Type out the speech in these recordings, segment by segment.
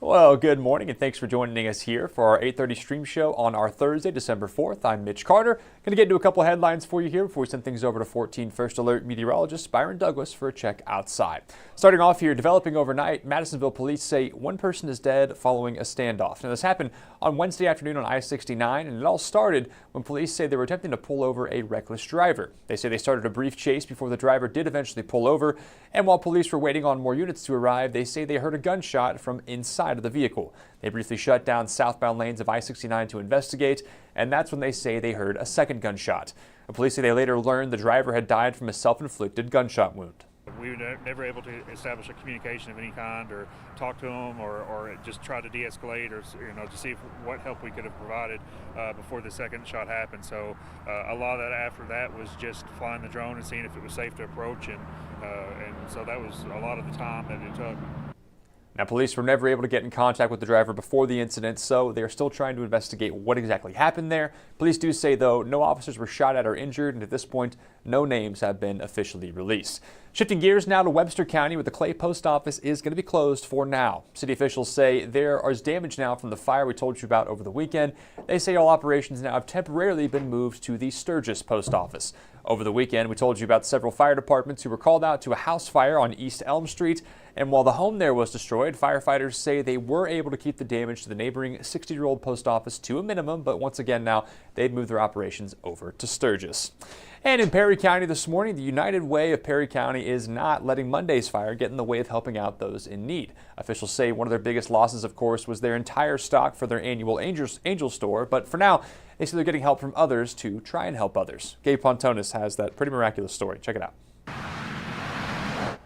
Well, good morning and thanks for joining us here for our 8:30 stream show on our Thursday, December 4th. I'm Mitch Carter. Going to get into a couple headlines for you here before we send things over to 14 First Alert meteorologist Byron Douglas for a check outside. Starting off here, developing overnight, Madisonville police say one person is dead following a standoff. Now, this happened on Wednesday afternoon on I-69, and it all started when police say they were attempting to pull over a reckless driver. They say they started a brief chase before the driver did eventually pull over, and while police were waiting on more units to arrive, they say they heard a gunshot from inside of the vehicle. They briefly shut down southbound lanes of I-69 to investigate, and that's when they say they heard a second gunshot. The police say they later learned the driver had died from a self-inflicted gunshot wound. We were never able to establish a communication of any kind or talk to them or just try to de-escalate or to see what help we could have provided before the second shot happened. So a lot of that after that was just flying the drone and seeing if it was safe to approach, and so that was a lot of the time that it took. Now, police were never able to get in contact with the driver before the incident, so they are still trying to investigate what exactly happened there. Police do say, though, no officers were shot at or injured, and at this point, no names have been officially released. Shifting gears now to Webster County, where the Clay Post Office is going to be closed for now. City officials say there is damage now from the fire we told you about over the weekend. They say all operations now have temporarily been moved to the Sturgis Post Office. Over the weekend, we told you about several fire departments who were called out to a house fire on East Elm Street. And while the home there was destroyed, firefighters say they were able to keep the damage to the neighboring 60-year-old post office to a minimum. But once again, now they've moved their operations over to Sturgis. And in Perry County this morning, the United Way of Perry County is not letting Monday's fire get in the way of helping out those in need. Officials say one of their biggest losses, of course, was their entire stock for their annual Angel store. But for now, they say they're getting help from others to try and help others. Gabe Pontonis has that pretty miraculous story. Check it out.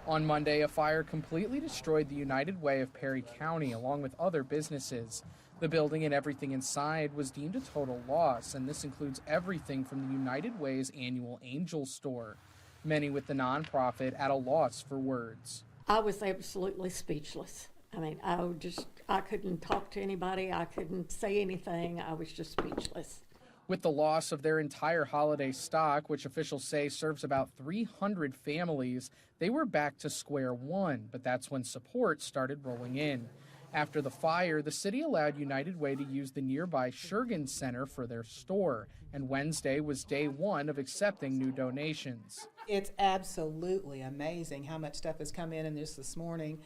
On Monday, a fire completely destroyed the United Way of Perry County, along with other businesses. The building and everything inside was deemed a total loss, and this includes everything from the United Way's annual Angel store. Many with the nonprofit at a loss for words. I was absolutely speechless. I mean, I couldn't talk to anybody. I couldn't say anything. I was just speechless. With the loss of their entire holiday stock, which officials say serves about 300 families, they were back to square one, but that's when support started rolling in. After the fire, the city allowed United Way to use the nearby Shergan Center for their store, and Wednesday was day one of accepting new donations. It's absolutely amazing how much stuff has come in this morning.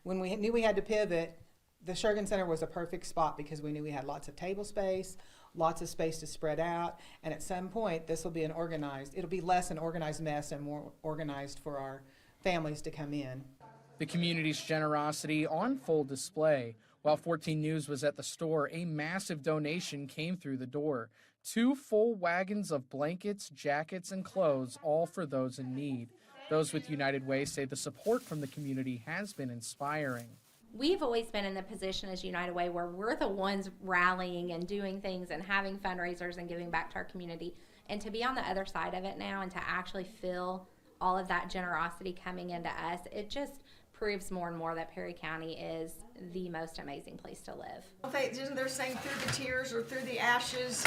When we knew we had to pivot, the Shergan Center was a perfect spot because we knew we had lots of table space, lots of space to spread out, and at some point this will be it'll be less an organized mess and more organized for our families to come in. The community's generosity on full display. While 14 News was at the store, a massive donation came through the door. 2 full wagons of blankets, jackets, and clothes, all for those in need. Those with United Way say the support from the community has been inspiring. We've always been in the position as United Way where we're the ones rallying and doing things and having fundraisers and giving back to our community. And to be on the other side of it now and to actually feel all of that generosity coming into us, it just proves more and more that Perry County is the most amazing place to live. They're saying through the tears or through the ashes.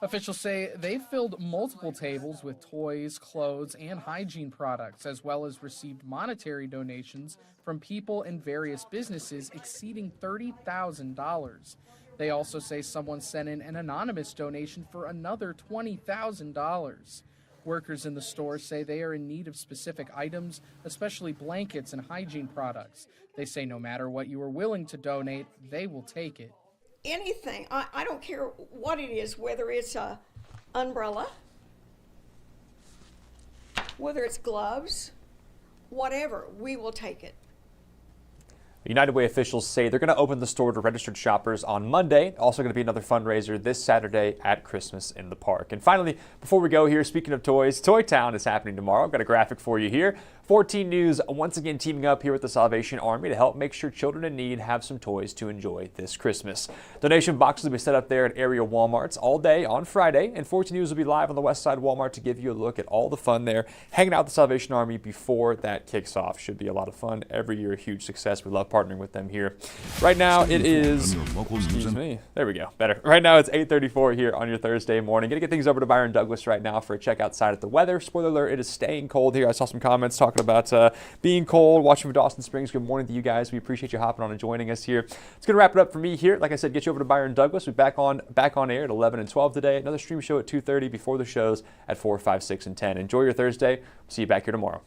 Officials say they've filled multiple tables with toys, clothes, and hygiene products, as well as received monetary donations from people and various businesses exceeding $30,000. They also say someone sent in an anonymous donation for another $20,000. Workers in the store say they are in need of specific items, especially blankets and hygiene products. They say no matter what you are willing to donate, they will take it. Anything. I don't care what it is, whether it's a umbrella, whether it's gloves, whatever, we will take it. United Way officials say they're going to open the store to registered shoppers on Monday. Also going to be another fundraiser this Saturday at Christmas in the Park. And finally, before we go here, speaking of toys, Toy Town is happening tomorrow. I've got a graphic for you here. 14 News once again teaming up here with the Salvation Army to help make sure children in need have some toys to enjoy this Christmas. Donation boxes will be set up there at area Walmarts all day on Friday, and 14 News will be live on the West Side Walmart to give you a look at all the fun there, hanging out with the Salvation Army before that kicks off. Should be a lot of fun. Every year, a huge success. We love partnering with them here. Right now, it is, excuse me, there we go, better. Right now, it's 8:34 here on your Thursday morning. Gonna get things over to Byron Douglas right now for a check outside at the weather. Spoiler alert, it is staying cold here. I saw some comments talking talking about being cold, watching for Dawson Springs. Good morning to you guys. We appreciate you hopping on and joining us here. It's going to wrap it up for me here. Like I said, get you over to Byron Douglas. We'll be back on air at 11 and 12 today. Another stream show at 2:30 before the shows at 4, 5, 6, and 10. Enjoy your Thursday. See you back here tomorrow.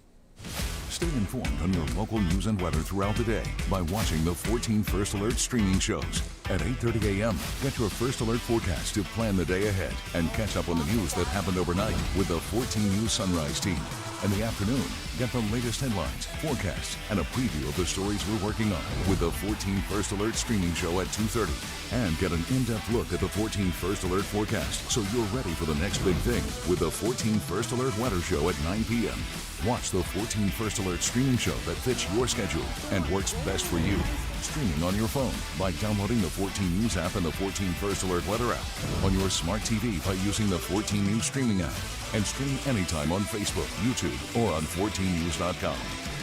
Stay informed on your local news and weather throughout the day by watching the 14 First Alert streaming shows. At 8:30 a.m., get your First Alert forecast to plan the day ahead and catch up on the news that happened overnight with the 14 News Sunrise team. In the afternoon, get the latest headlines, forecasts, and a preview of the stories we're working on with the 14 First Alert streaming show at 2:30. And get an in-depth look at the 14 First Alert forecast so you're ready for the next big thing with the 14 First Alert weather show at 9 p.m. Watch the 14 First Alert streaming show that fits your schedule and works best for you. Streaming on your phone by downloading the 14 News app and the 14 First Alert weather app. On your smart TV by using the 14 News streaming app. And stream anytime on Facebook, YouTube, or on 14news.com.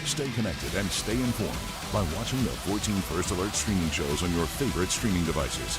Stay connected and stay informed by watching the 14 First Alert streaming shows on your favorite streaming devices.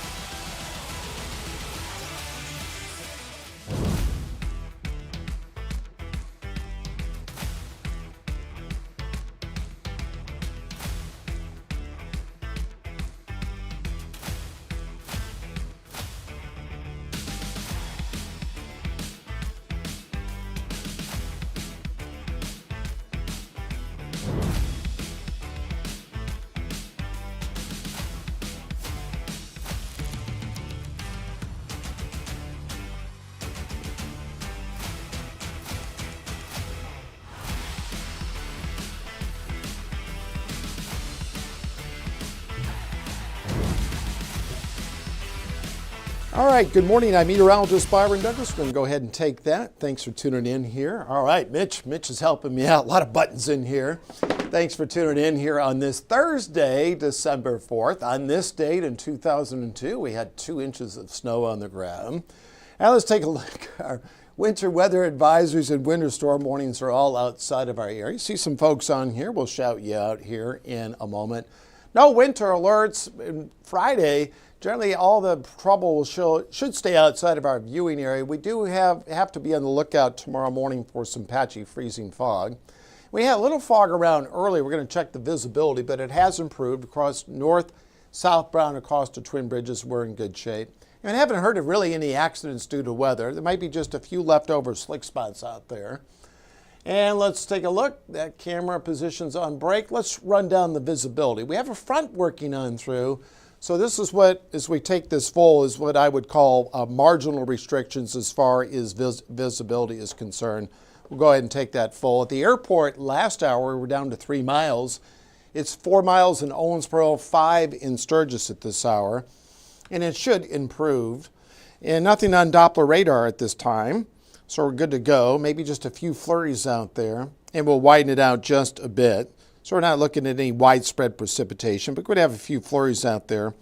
All right, good morning. I'm meteorologist Byron Douglas. We're going to go ahead and take that. Thanks for tuning in here. All right, Mitch is helping me out. A lot of buttons in here. Thanks for tuning in here on this Thursday, December 4th. On this date in 2002, we had 2 inches of snow on the ground. Now let's take a look. Our winter weather advisories and winter storm warnings are all outside of our area. See some folks on here. We'll shout you out here in a moment. No winter alerts. Friday, generally all the trouble should stay outside of our viewing area. We do have to be on the lookout tomorrow morning for some patchy freezing fog. We had a little fog around early. We're going to check the visibility, but it has improved across north, southbound across the Twin Bridges. We're in good shape. And I haven't heard of really any accidents due to weather. There might be just a few leftover slick spots out there. And let's take a look. That camera position's on break. Let's run down the visibility. We have a front working on through. So this is what, as we take this full, is what I would call marginal restrictions as far as visibility is concerned. We'll go ahead and take that full. At the airport last hour, we're down to 3 miles. It's 4 miles in Owensboro, 5 in Sturgis at this hour. And it should improve. And nothing on Doppler radar at this time. So we're good to go. Maybe just a few flurries out there. And we'll widen it out just a bit. So we're not looking at any widespread precipitation, but we'd have a few flurries out there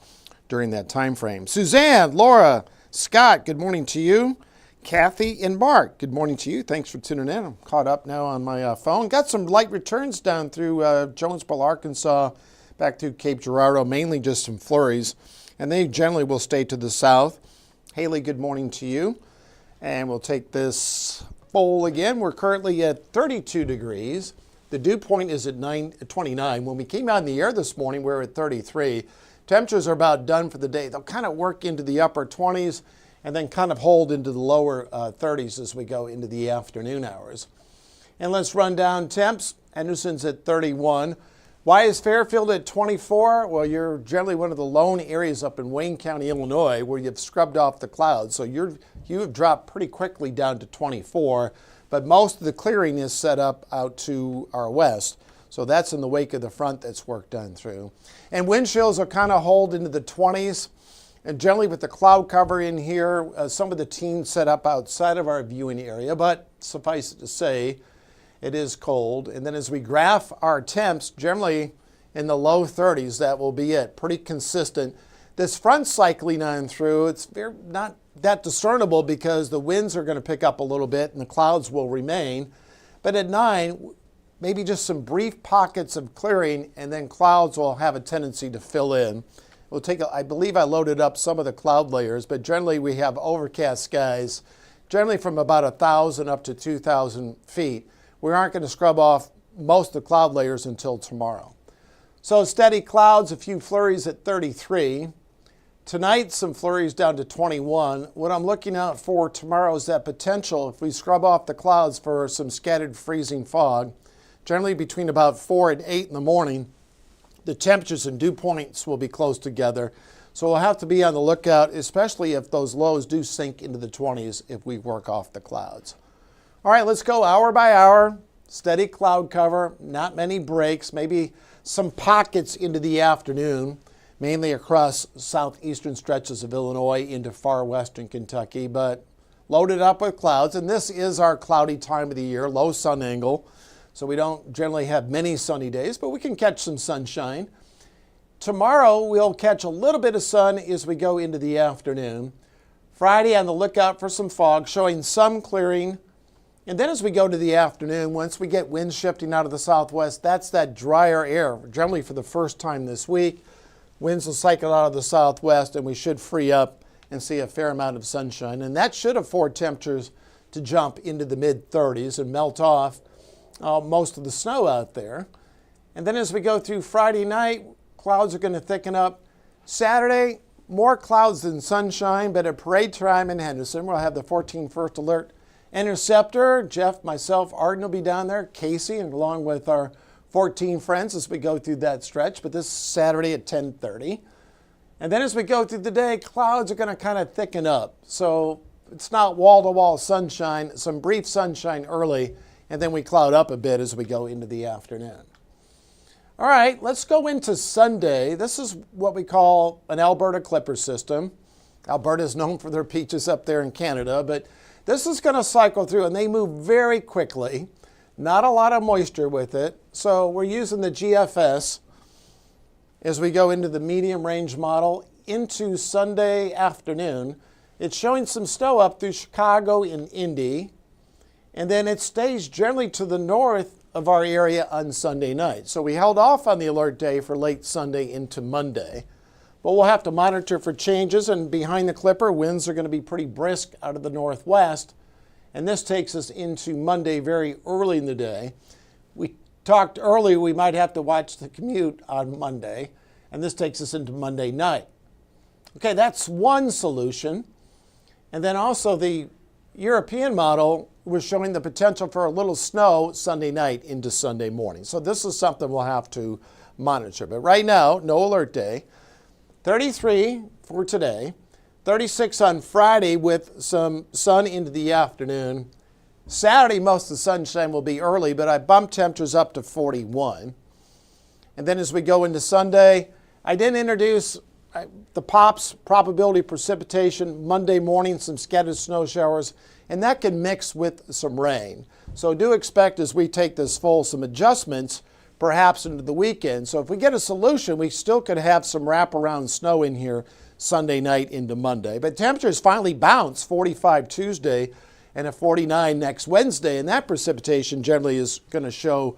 during that time frame. Suzanne, Laura, Scott, good morning to you. Kathy and Mark, good morning to you. Thanks for tuning in. I'm caught up now on my phone. Got some light returns down through Jonesboro, Arkansas, back through Cape Girardeau, mainly just some flurries. And they generally will stay to the south. Haley, good morning to you. And we'll take this full again. We're currently at 32 degrees. The dew point is at 29. When we came out in the air this morning, we were at 33. Temperatures are about done for the day. They'll kind of work into the upper 20s and then kind of hold into the lower 30s as we go into the afternoon hours. And let's run down temps. Henderson's at 31. Why is Fairfield at 24? Well, you're generally one of the lone areas up in Wayne County, Illinois, where you've scrubbed off the clouds. So you have dropped pretty quickly down to 24. But most of the clearing is set up out to our west. So that's in the wake of the front that's worked on through. And wind chills will kind of hold into the 20s. And generally with the cloud cover in here, some of the teams set up outside of our viewing area. But suffice it to say, it is cold. And then as we graph our temps, generally in the low 30s, that will be it. Pretty consistent. This front cycling on through, it's not that discernible because the winds are going to pick up a little bit and the clouds will remain. But at 9, maybe just some brief pockets of clearing and then clouds will have a tendency to fill in. We'll take I believe I loaded up some of the cloud layers, but generally we have overcast skies, generally from about 1,000 up to 2,000 feet. We aren't going to scrub off most of the cloud layers until tomorrow. So steady clouds, a few flurries at 33. Tonight, some flurries down to 21. What I'm looking out for tomorrow is that potential, if we scrub off the clouds, for some scattered freezing fog, generally between about 4 and 8 in the morning. The temperatures and dew points will be close together. So we'll have to be on the lookout, especially if those lows do sink into the 20s if we work off the clouds. All right, let's go hour by hour. Steady cloud cover, not many breaks, maybe some pockets into the afternoon, mainly across southeastern stretches of Illinois into far western Kentucky, but loaded up with clouds. And this is our cloudy time of the year, low sun angle. So we don't generally have many sunny days, but we can catch some sunshine. Tomorrow we'll catch a little bit of sun as we go into the afternoon. Friday on the lookout for some fog, showing some clearing. And then as we go to the afternoon, once we get winds shifting out of the southwest, that's that drier air. Generally for the first time this week, winds will cycle out of the southwest and we should free up and see a fair amount of sunshine. And that should afford temperatures to jump into the mid-30s and melt off most of the snow out there. And then as we go through Friday night, clouds are going to thicken up. Saturday, more clouds than sunshine, but at parade time in Henderson, we'll have the 14 first alert interceptor. Jeff, myself, Arden will be down there, Casey, and along with our 14 friends as we go through that stretch. But this is Saturday at 10:30. And then as we go through the day, clouds are going to kind of thicken up. So it's not wall-to-wall sunshine, some brief sunshine early, and then we cloud up a bit as we go into the afternoon. All right, let's go into Sunday. This is what we call an Alberta Clipper system. Alberta is known for their peaches up there in Canada, but this is going to cycle through, and they move very quickly. Not a lot of moisture with it, so we're using the GFS as we go into the medium range model into Sunday afternoon. It's showing some snow up through Chicago and Indy. And then it stays generally to the north of our area on Sunday night. So we held off on the alert day for late Sunday into Monday. But we'll have to monitor for changes, and behind the Clipper, winds are going to be pretty brisk out of the northwest. And this takes us into Monday very early in the day. We talked earlier we might have to watch the commute on Monday, and this takes us into Monday night. Okay, that's one solution. And then also the European model was showing the potential for a little snow Sunday night into Sunday morning. So this is something we'll have to monitor. But right now, no alert day. 33 for today. 36 on Friday with some sun into the afternoon. Saturday, most of the sunshine will be early, but I bumped temperatures up to 41. And then as we go into Sunday, I didn't introduce the POPs, probability precipitation, Monday morning, some scattered snow showers, and that can mix with some rain. So do expect as we take this full some adjustments perhaps into the weekend. So if we get a solution, we still could have some wraparound snow in here Sunday night into Monday. But temperatures finally bounce, 45 Tuesday and a 49 next Wednesday, and that precipitation generally is going to show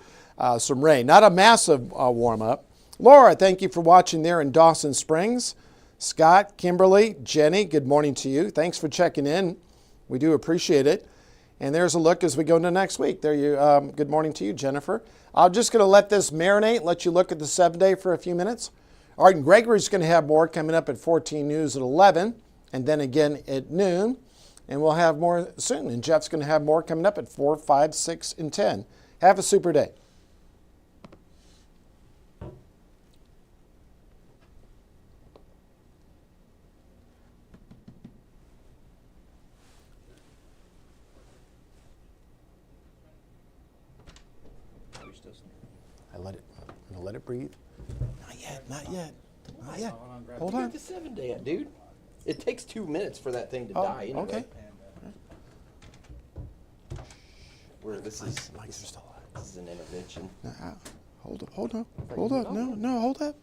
some rain. Not a massive warm-up. Laura, thank you for watching there in Dawson Springs. Scott, Kimberly, Jenny, good morning to you. Thanks for checking in. We do appreciate it. And there's a look as we go into next week. There you. Good morning to you, Jennifer. I'm just going to let this marinate, let you look at the 7-day for a few minutes. Arden Gregory's going to have more coming up at 14 News at 11, and then again at noon. And we'll have more soon. And Jeff's going to have more coming up at 4, 5, 6, and 10. Have a super day. I'm gonna let it breathe. Not yet, not yet, not yet. Hold on. The 7-day, dude. It takes 2 minutes for that thing to die anyway. Okay. Where this is, Mics are still on. this is an intervention. Hold up. No, hold up.